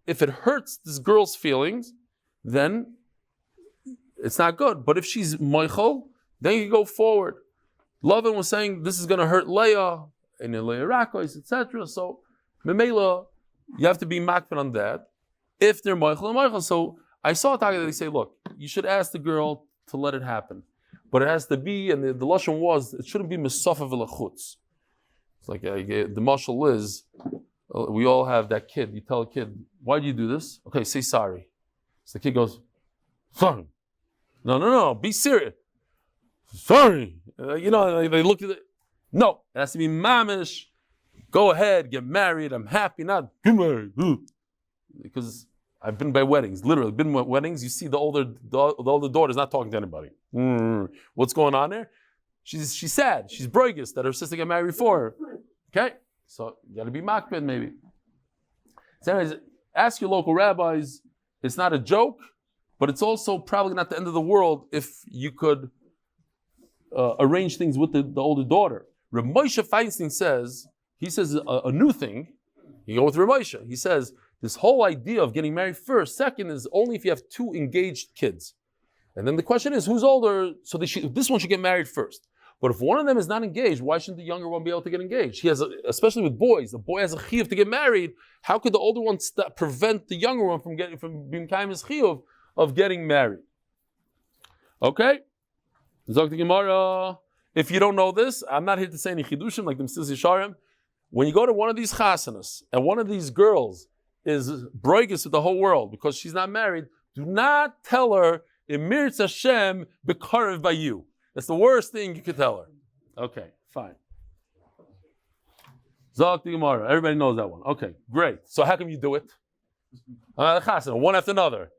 if it hurts this girl's feelings, then it's not good. But if she's moichel, then you go forward. Lavan was saying this is going to hurt Leah, and Leah Rakos, etc. So, Memela, you have to be makbid on that. If they're moichel and moichel, so I saw a talk that they say, look, you should ask the girl to let it happen. But it has to be, and the lashon was, it shouldn't be mesafa v'lachutz. It's like the mashal is, we all have that kid. You tell a kid, why do you do this? Okay, say sorry. So the kid goes, sorry. No, be serious. Sorry. They look at it. No, it has to be mamish. Go ahead, get married. I'm happy. Not get married. Because I've been by weddings, literally been by weddings. You see the older daughter's not talking to anybody. What's going on there? She's sad. She's broigus that her sister got married before her. Okay, so you got to be makbid maybe. So anyways, ask your local rabbis. It's not a joke, but it's also probably not the end of the world if you could arrange things with the older daughter. Reb Moshe Feinstein says, he says a new thing. You go with Reb Moshe. He says, this whole idea of getting married first, second is only if you have two engaged kids. And then the question is, who's older? So this one should get married first. But if one of them is not engaged, why shouldn't the younger one be able to get engaged? He has, especially with boys, the boy has a chiyuv to get married. How could the older one prevent the younger one from being kind his chiyuv of getting married? Okay? Zok the Gemara. If you don't know this, I'm not here to say any chidushim like the Mesilas Yesharim. When you go to one of these chasanas and one of these girls is broigus with the whole world because she's not married, do not tell her Emir Hashem bekarev by you. That's the worst thing you could tell her. Okay, fine. Zok the Gemara. Everybody knows that one. Okay, great. So how can you do it? One after another.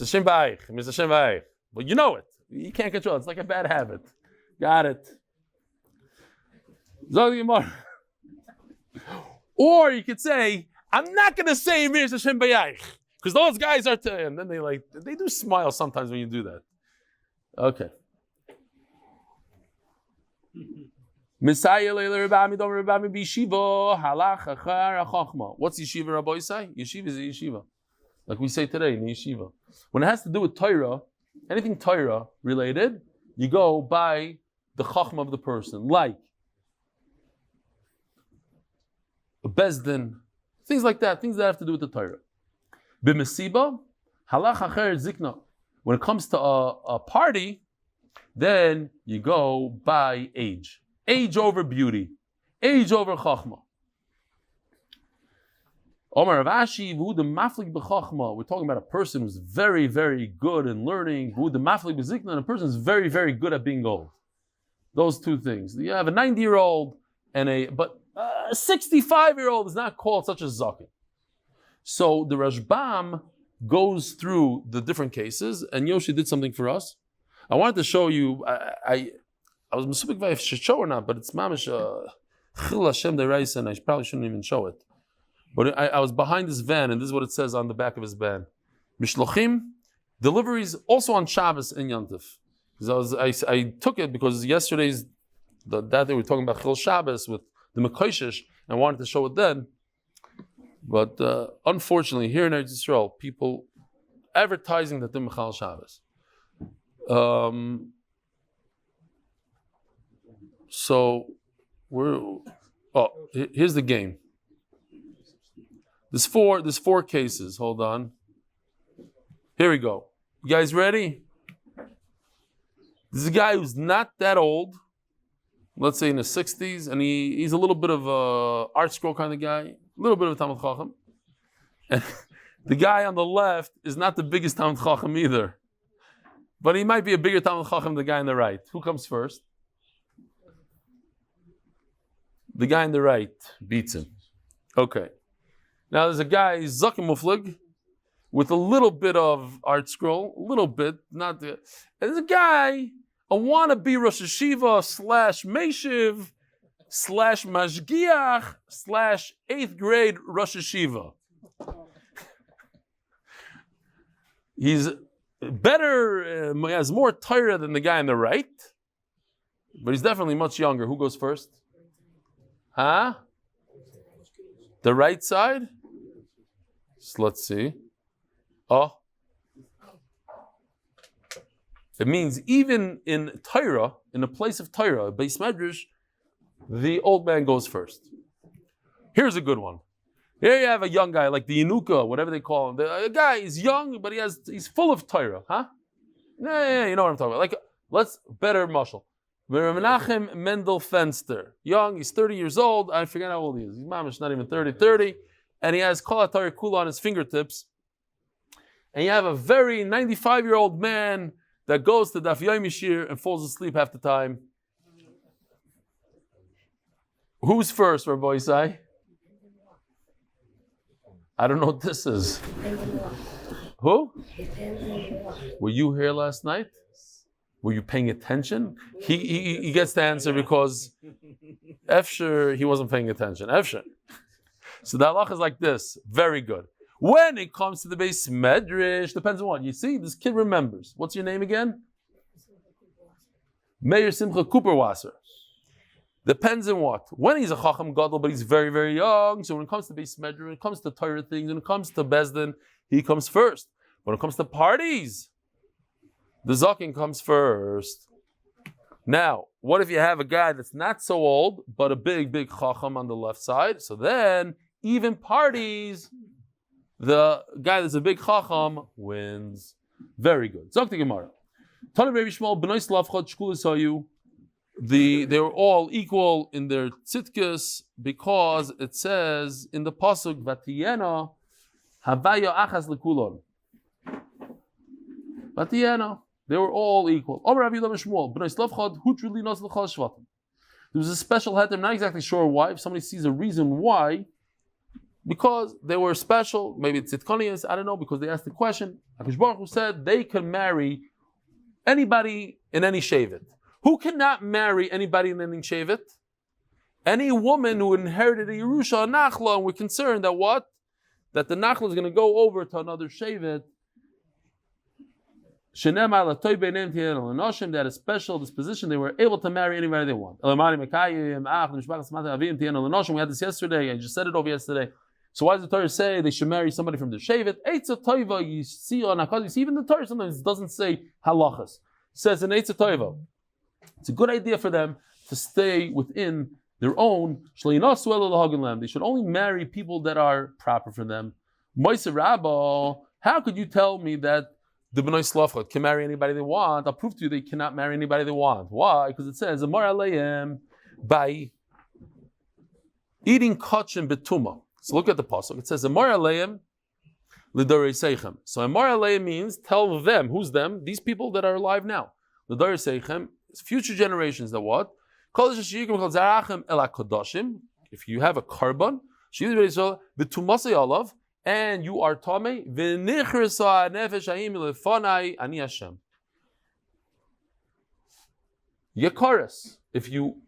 Well, you know it. You can't control it. It's like a bad habit. Got it. Zok the Gemara. Or you could say, I'm not going to say Emir Hashem Bayayich, because those guys are, and then they do smile sometimes when you do that. Okay. What's yeshiva, Rabbi Isai? Yeshiva is a yeshiva. Like we say today in the yeshiva. When it has to do with Torah, anything Torah related, you go by the chachma of the person, like a bezdin, things like that, things that have to do with the Torah. B'mesiba, halach acher zikna. When it comes to a party, then you go by age. Age over beauty. Age over chachma. Omar Rav Ashi, v'hu maflik b'chachma. We're talking about a person who's very, very good in learning. V'hu maflik b'zikna, and a person who's very, very good at being old. Those two things. You have a 90-year-old and a 65-year-old is not called such a zaken. So the Rashbam goes through the different cases, and Yoshi did something for us. I wanted to show you. I was misupik if I should show or not, but it's mamish chil Hashem dereis, and I probably shouldn't even show it. But I was behind this van, and this is what it says on the back of his van: Mishlochim, deliveries also on Shabbos and Yom Tov. I took it because yesterday's that day we were talking about Chil Shabbos with the Mekoshesh, and I wanted to show it then. But unfortunately, here in Eretz Yisrael, people advertising that they're Mechal Shabbos. So here's the game. There's four cases. Hold on. Here we go. You guys ready? This is a guy who's not that old. Let's say in his 60s, and he's a little bit of a art scroll kind of guy, a little bit of a Talmud Chacham. And the guy on the left is not the biggest Talmud Chacham either, but he might be a bigger Talmud Chacham than the guy on the right. Who comes first? The guy on the right beats him. Okay. Now there's a guy, Zakim Muflig, with a little bit of art scroll, a little bit, not the. And there's a guy, a wannabe Rosh Hashiva / Meshiv / Mashgiach / 8th grade Rosh Hashiva. He's better, he has more Torah than the guy on the right, but he's definitely much younger. Who goes first? Huh? The right side? So let's see. Oh. It means even in Torah, in a place of Torah, Beis Medrash, the old man goes first. Here's a good one. Here you have a young guy like the Yanuka, whatever they call him. The guy is young, but he's full of Torah, huh? Yeah, you know what I'm talking about. Like, let's better mushal. Menachem Mendel Fenster, young, he's 30 years old. I forget how old he is. His mom is not even 30, and he has Kol HaTorah Kula on his fingertips. And you have a very 95-year-old man that goes to Daf Yomi Shir and falls asleep half the time. Who's first, Reb Eli? I don't know what this is. Who? Were you here last night? Were you paying attention? He gets the answer because Efsher, he wasn't paying attention. Efsher. So the halach is like this. Very good. When it comes to the base medrash, depends on what. You see, this kid remembers. What's your name again? Meir Simcha Cooperwasser. Depends on what. When he's a Chacham Gadol, but he's very, very young. So when it comes to base medrash, when it comes to Torah things, when it comes to Bezdin, he comes first. When it comes to parties, the Zakin comes first. Now, what if you have a guy that's not so old, but a big, big Chacham on the left side? So then, even parties, the guy that's a big Chacham wins. Very good. Zok the Gemara. Tana Rabbi Shmuel b'nai Slavchot shkulas hayu. They were all equal in their tzitkus because it says in the pasuk Vatiyena Havaya achas lekulon. Vatiyena, they were all equal. There was a special heter. I'm not exactly sure why. If somebody sees a reason why, because they were special. Maybe it's Tzidkonius, I don't know, because they asked the question. HaKadosh Baruch Hu said they can marry anybody in any shevet. Who cannot marry anybody in any shevet? Any woman who inherited a Yerusha, a Nachla, and we're concerned that what? That the Nachla is going to go over to another shevet. That is special disposition, they were able to marry anybody they want. We had this yesterday, I just said it over yesterday. So why does the Torah say they should marry somebody from the shevet? You see on HaKadosh, you see even the Torah sometimes it doesn't say halachas. It says in Eitz Toiva. It's a good idea for them to stay within their own. They should only marry people that are proper for them. How could you tell me that the B'nai Slavchot can marry anybody they want? I'll prove to you they cannot marry anybody they want. Why? Because it says Amar Aleim by eating kachim betuma. So look at the pasuk. It says Amar Aleim l'dorei seichem. So Amar Aleim means tell them. Who's them? These people that are alive now. L'dorei seichem. Future generations that what? If you have a carbon, and you are Tomei, Yekaris, if you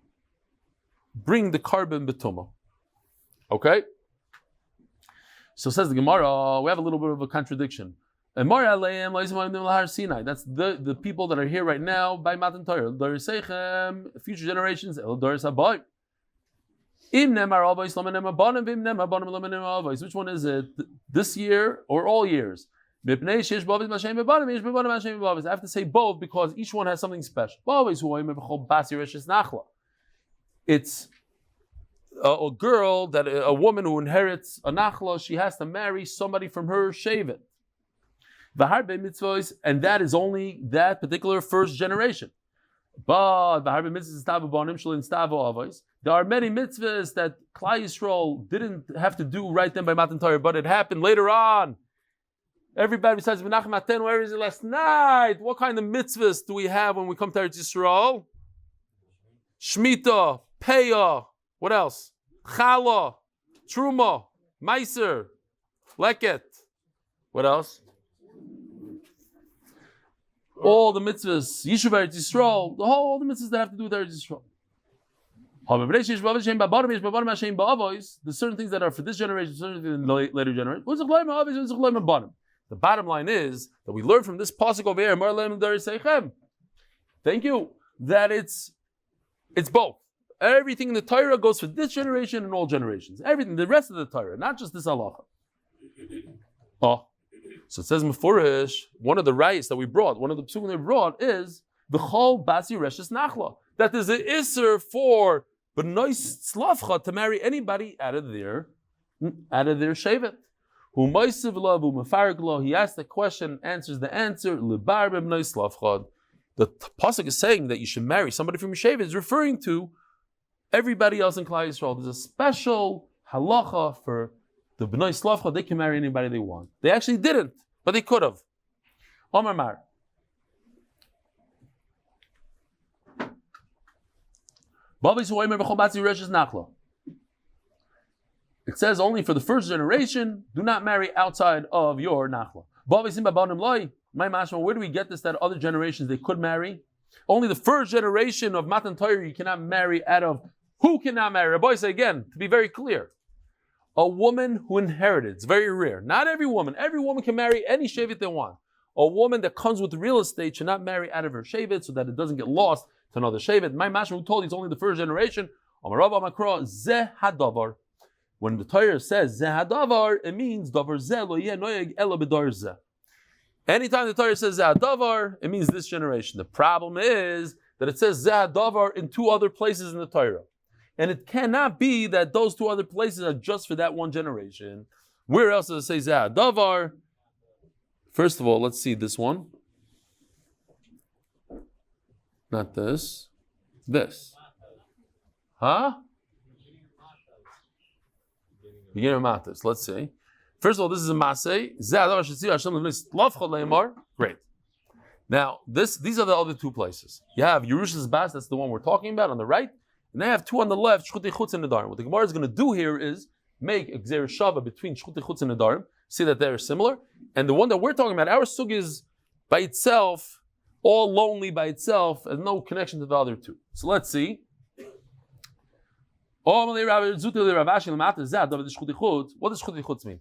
bring the carbon betuma. Okay? So says the Gemara, we have a little bit of a contradiction. That's the people that are here right now by Matan Torah. Future generations. Which one is it? This year or all years? I have to say both because each one has something special. It's a girl, a woman who inherits a nachla, she has to marry somebody from her shevet. And that is only that particular first generation. But there are many mitzvahs that Klal Yisrael didn't have to do right then by Matan Torah, but it happened later on. Everybody besides Menachem Aten, where is it last night? What kind of mitzvahs do we have when we come to Eretz Yisrael? Shemitah, Peah, what else? Chala, Truma, Meiser, Leket. What else? All the mitzvahs, Yishuv Eretz Yisrael, all the mitzvahs that have to do with Eretz Yisrael. There's certain things that are for this generation, certain things in the later generation. The bottom line is that we learn from this pasuk over here, thank you, that it's both. Everything in the Torah goes for this generation and all generations. Everything, the rest of the Torah, not just this halacha. So it says Mefurish, one of the rayos that we brought, one of the psukim we brought is the chol basi reshes nachla. That there's an isser for b'nai slavcha to marry anybody out of their out of their shevet. Who moisiv lo, who mefarek lo. He asks the question, answers the answer. Libar b'bnei slavchad. The pasuk is saying that you should marry somebody from your shevet. Is referring to everybody else in Klal Yisrael. There's a special halacha for the bnei slavchad. They can marry anybody they want. They actually didn't, but they could have. Omar Mar. It says only for the first generation, do not marry outside of your nachla. Where do we get this that other generations they could marry? Only the first generation of Matan Torah you cannot marry out of. Who cannot marry? Rabbi say again, to be very clear. A woman who inherited, it's very rare. Not every woman. Every woman can marry any shevet they want. A woman that comes with real estate should not marry out of her shevet so that it doesn't get lost to another shevet. My mashma who told you it's only the first generation. When the Torah says zeh hadavar, it means davar zeh lo yeh noyeg ela b'dar zeh. Anytime the Torah says zeh hadavar, it means this generation. The problem is that it says zeh hadavar in two other places in the Torah. And it cannot be that those two other places are just for that one generation. Where else does it say zeh hadavar? First of all, let's see this one. Not this. This. Huh? Beginning of Matas. Let's see. First of all, this is a Masei. Great. Now, these are the other two places. You have Yerusha's Bas, that's the one we're talking about on the right, and they have two on the left, Shchuti Chutz and Nedarim. What the Gemara is going to do here is make a Gzer Shava between Shchuti Chutz and Nedarim. See that they're similar. And the one that we're talking about, our sug is by itself, all lonely by itself, and no connection to the other two. So let's see. What does Shchuti Chutz mean?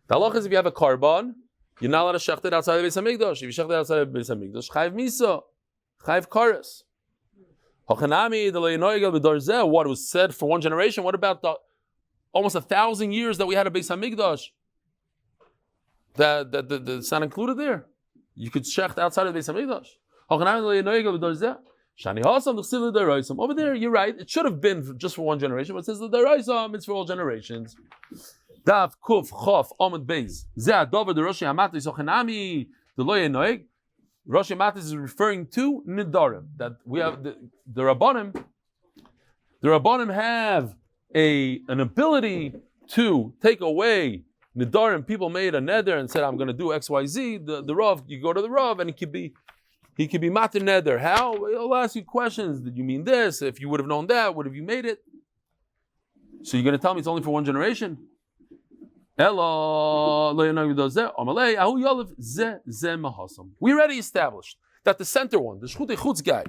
The halacha is if you have a carbon, you're not allowed to shecht it outside of the Beis Hamikdash. If you shecht it outside of the Beis Hamikdash, chayiv misa, chayiv karas. What was said for one generation? What about the almost 1,000 years that we had a Beis Hamikdash? That's not included there. You could shecht outside of the Beis Hamikdash. Over there, you're right. It should have been just for one generation, but it says the deraisam, it's for all generations. Daf Kuf Chof Amud Beis. Zeh Dover the Roshi Hamatis Ochanami the Loye Noeg. Roshi Hamatis is referring to Nidarim. That we have the Rabbanim. The Rabbanim have an ability to take away Nidarim. People made a neder and said, "I'm going to do X, Y, Z." The Rav, you go to the Rav, and he could be matir neder. How? He'll ask you questions. Did you mean this? If you would have known that, would have you made it? So you're going to tell me it's only for one generation? We already established that the center one, the Shchutei Chutz guy,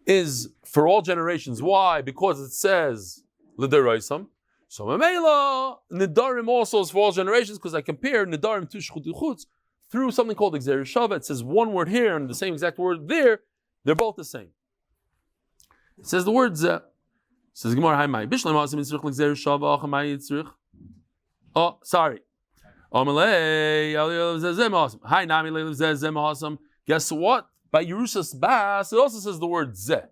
is for all generations. Why? Because it says l'deraisam. So Mamela, Nidarim also is for all generations because I compare Nidarim to Shchutei Chutz through something called Gzer Shava. It says one word here and the same exact word there. They're both the same. It says the word Zeh. It says Gemara Haimai. Bishlam Hasim Yitzrich Gzer Shava Achamai Yitzrich. Oh, sorry. Guess what? By Yerusha's Bas, it also says the word Zeh.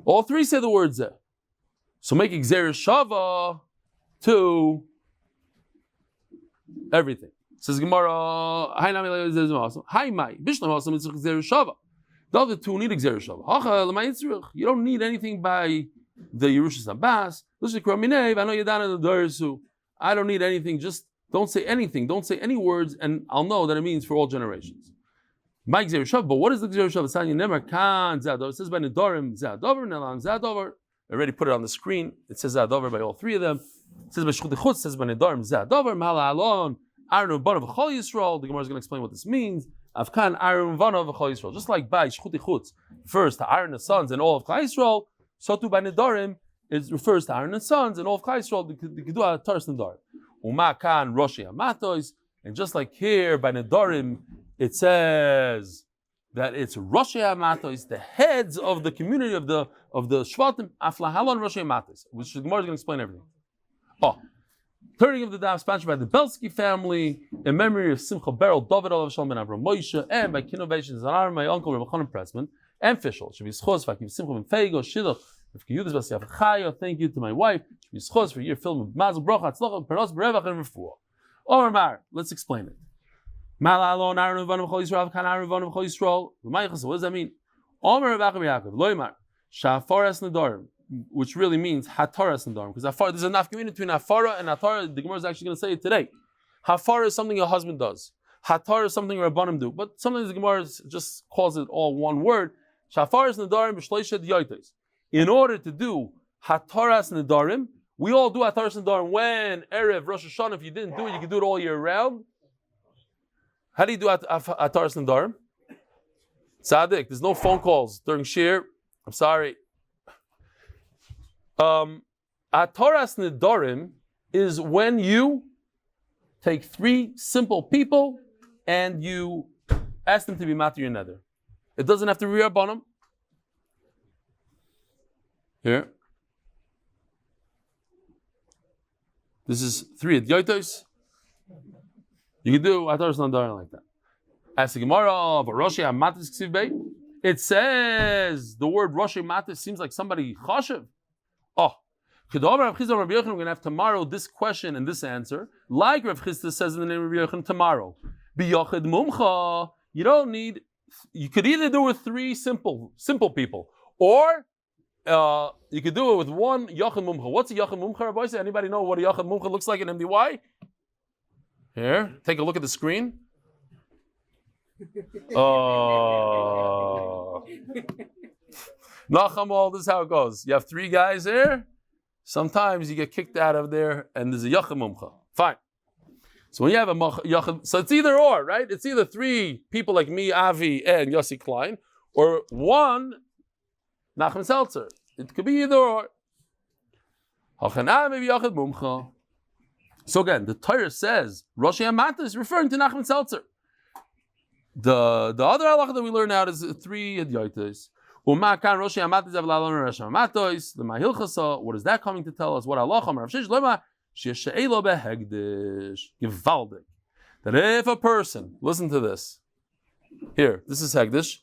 All three say the word Zeh. So make Gzer Shava to everything. It says Gemara, Hi Mai. Bishlam Hasim Yitzrich Gzer Shava. The other two need Gzer Shava. You don't need anything by the Yerusha's Abbas. I don't need anything, just don't say anything, don't say any words, and I'll know that it means for all generations. But what is the Gzer Shav? It says by Nedarim Zadover, Nelam Zadover. I already put it on the screen. It says Zadover by all three of them. It says by Shchutei Chutz, it says by Nedarim Zadover, Mahala Alon, Aaron Vanav Chol Yisrael. The Gemara is going to explain what this means. Avkan Aaron Vanav Chol Yisrael. Just like by Shchutei Chutz, first to Aaron the sons and all of Klal Yisrael, so too by Nedarim, it refers to Aaron and sons and all of Klal Yisrael. The Kedua Taras Nedarim. Uma kan Roshi Amatos, and just like here by Nedarim, it says that it's Roshi Amatos, the heads of the community of the Shvatim. Aflahalon Roshi Amatos, which the Gemara is going to explain everything. Turning of the Daf sponsored by the Belsky family in memory of Simcha Beryl, David Olav Shalom ben Avram Moshe, and by innovations on my uncle Reb Chanan Pressman and Fishel. Should be Schos, Vakim Simcha ben Feigo, Shidduch. Chaya, thank you to my wife. Zchos for your film of Mazel Bracha, Tzlocha, Parnassa, Berevach, and Refuah. Omar, let's explain it. What does that mean? Which really means Hataras Nadarim, because there's a nafkamina between Hafara and Hatara. The Gemara is actually going to say it today. Hafara is something a husband does. Hatara is something Rabbanim do. But sometimes the Gemara just calls it all one word. Shafaras Nadarim b'shleisha d'yotais. In order to do Hataras Nadarim, we all do Hataras Nadarim when Erev Rosh Hashanah. If you didn't do it, you can do it all year round. How do you do Hataras Nadarim? Tzaddik, there's no phone calls during Shir. I'm sorry. Hataras Nadarim is when you take three simple people and you ask them to be matir your nether. It doesn't have to be Rabbanim. Here. This is three Adyotos. You can do Hataras Nadarim like that. Ask the Gemara of Roshi Hamatis Ksiv Beit. It says the word Roshi Matis seems like somebody chashiv. Oh. We're going to have tomorrow this question and this answer. Like Rav Chisda says in the name of Rav Yochanan tomorrow. B'yochid mumcha. You don't need, you could either do it with three simple people, or you could do it with one yochid mumcha. What's a yochid mumcha, Rabbi? Anybody know what a yochid mumcha looks like in MDY? Here, take a look at the screen. Nachamal, this is how it goes. You have three guys here. Sometimes you get kicked out of there, and there's a yachid mumcha. Fine. So when you have a yachid, so it's either or, right? It's either three people like me, Avi, and Yossi Klein, or one Nachman Seltzer. It could be either or. So again, the Torah says Roshi Hamata is referring to Nachman Seltzer. The other halacha that we learn out is three Adyotis. What is that coming to tell us? What halacha? That if a person, listen to this. Here, this is Hegdish.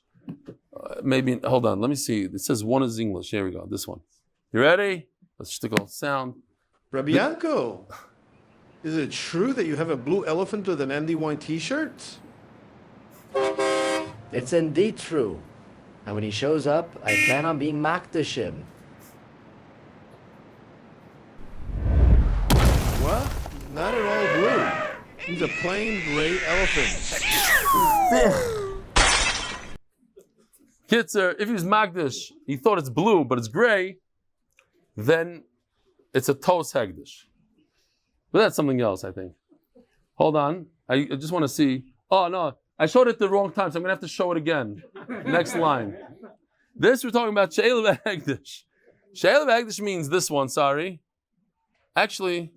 Maybe, hold on, let me see. It says one is English. Here we go, this one. You ready? Let's stick a sound. Rabbi Yanko, is it true that you have a blue elephant with an Andy Wine t-shirt? It's indeed true. And when he shows up, I plan on being Makdashim. What? Not at all blue. He's a plain gray elephant. Kitzer, if he was Magdish, he thought it's blue, but it's gray, then it's a Tos Hegdish. But that's something else, I think. Hold on. I just want to see. Oh, no. I showed it the wrong time, so I'm going to have to show it again. Next line. This, we're talking about She'el V'Hegdish. She'el V'Hegdish means this one, sorry. Actually,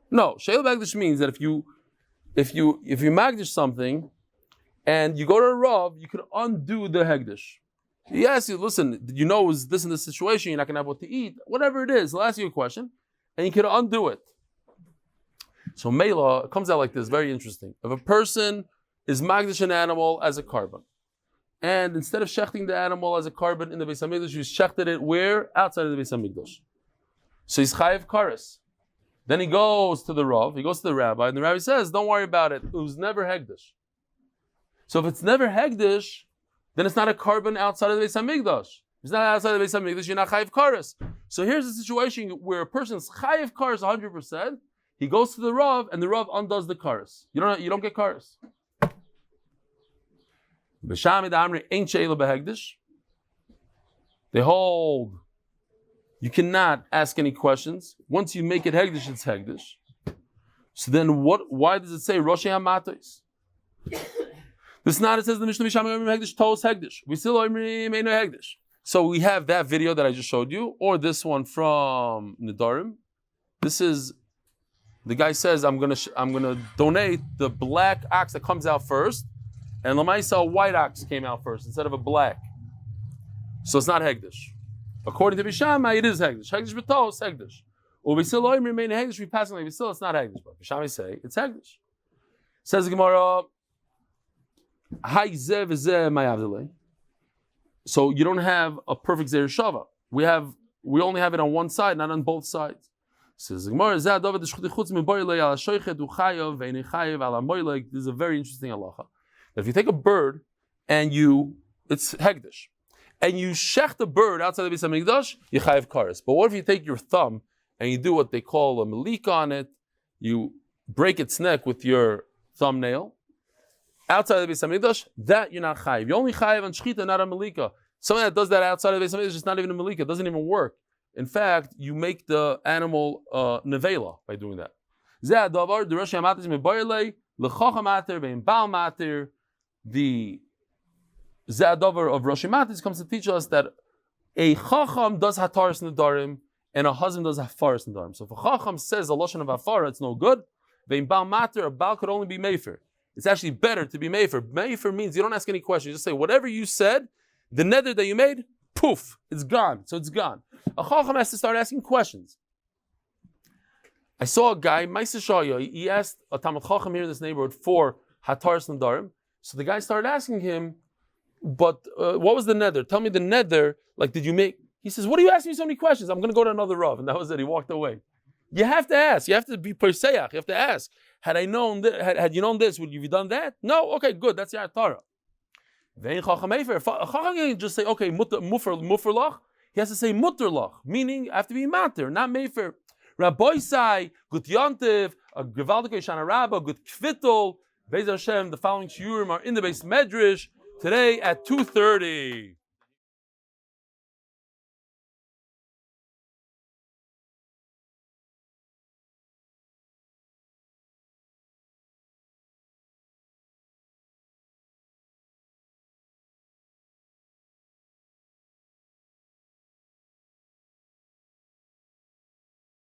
no. She'el V'Hegdish means that if you Magdish something, and you go to a Rav, you can undo the Hegdish. He asks you, listen, did you know is this in this situation, you're not going to have what to eat? Whatever it is, he'll ask you a question, and you can undo it. So Mela, it comes out like this, very interesting. If a person is Magdish an animal as a carbon, and instead of shechting the animal as a carbon in the Beis HaMikdash, you shechted it where? Outside of the Beis HaMikdash. So he's chayiv kares. Then he goes to the Rav, he goes to the rabbi, and the rabbi says, don't worry about it, it was never hegdish. So if it's never hegdish, then it's not a carbon outside of the Beis HaMikdash. If it's not outside of the Beis HaMikdash, you're not chayiv kares. So here's a situation where a person's chayiv kares 100%, he goes to the Rav, and the Rav undoes the kares. You don't get kares. They hold you cannot ask any questions. Once you make it hegdish, it's hegdish. So then why does it say Roshi Hamatos? This not, it says the Mishnah Misham hegdish tos hegdish. We still remain hegdish. So we have that video that I just showed you, or this one from Nidarim. This is the guy says I'm gonna donate the black ox that comes out first. And Lamaisa, a white ox came out first instead of a black. So it's not Hegdish. According to Bishama, it is Hegdish. Hegdish b'tos, Hegdish. Or we still remain Hegdish, we pass like we still, it's not Hegdish. But Bishama say, it's Hegdish. Says the Gemara, so you don't have a perfect Zer Shava. we only have it on one side, not on both sides. Says the Gemara, this is a very interesting halacha. If you take a bird and it's hegdish, and you shech the bird outside the Beis Hamikdash, you chayav kares. But what if you take your thumb and you do what they call a malika on it? You break its neck with your thumbnail outside the Beis Hamikdash. That you're not chayav. You only chayav on shchita, not on malika. Someone that does that outside of the Beis Hamikdash is just not even a malika. It doesn't even work. In fact, you make the animal nevela by doing that. The Zadavar of Rosh Hashanah comes to teach us that a chacham does hataris nedarim and a husband does hafaris nedarim. So if a chacham says a lashon of hafara, it's no good. Vein bal mater, a bal could only be mefer. It's actually better to be mefer. Mefer means you don't ask any questions. You just say whatever you said, the neder that you made, poof, it's gone. So it's gone. A chacham has to start asking questions. I saw a guy, Ma'aseh Shaya, he asked a Talmud Chacham here in this neighborhood for hataris nedarim. So the guy started asking him, but what was the nether? Tell me the nether. Like, did you make? He says, what are you asking me so many questions? I'm going to go to another Rav. And that was it. He walked away. You have to ask. You have to be perseach. You have to ask. Had I known had you known this, would you have done that? No. Okay, good. That's your Torah. A chacham can just say, okay, mufer lach. He has to say mutter lach, meaning I have to be mater, not mefer. Rabbi Sai, good Yom Tov, a gewaldige Shana Rabbah, good Kvitel. Beis Hashem, the following shiurim are in the base medrash today at 2:30.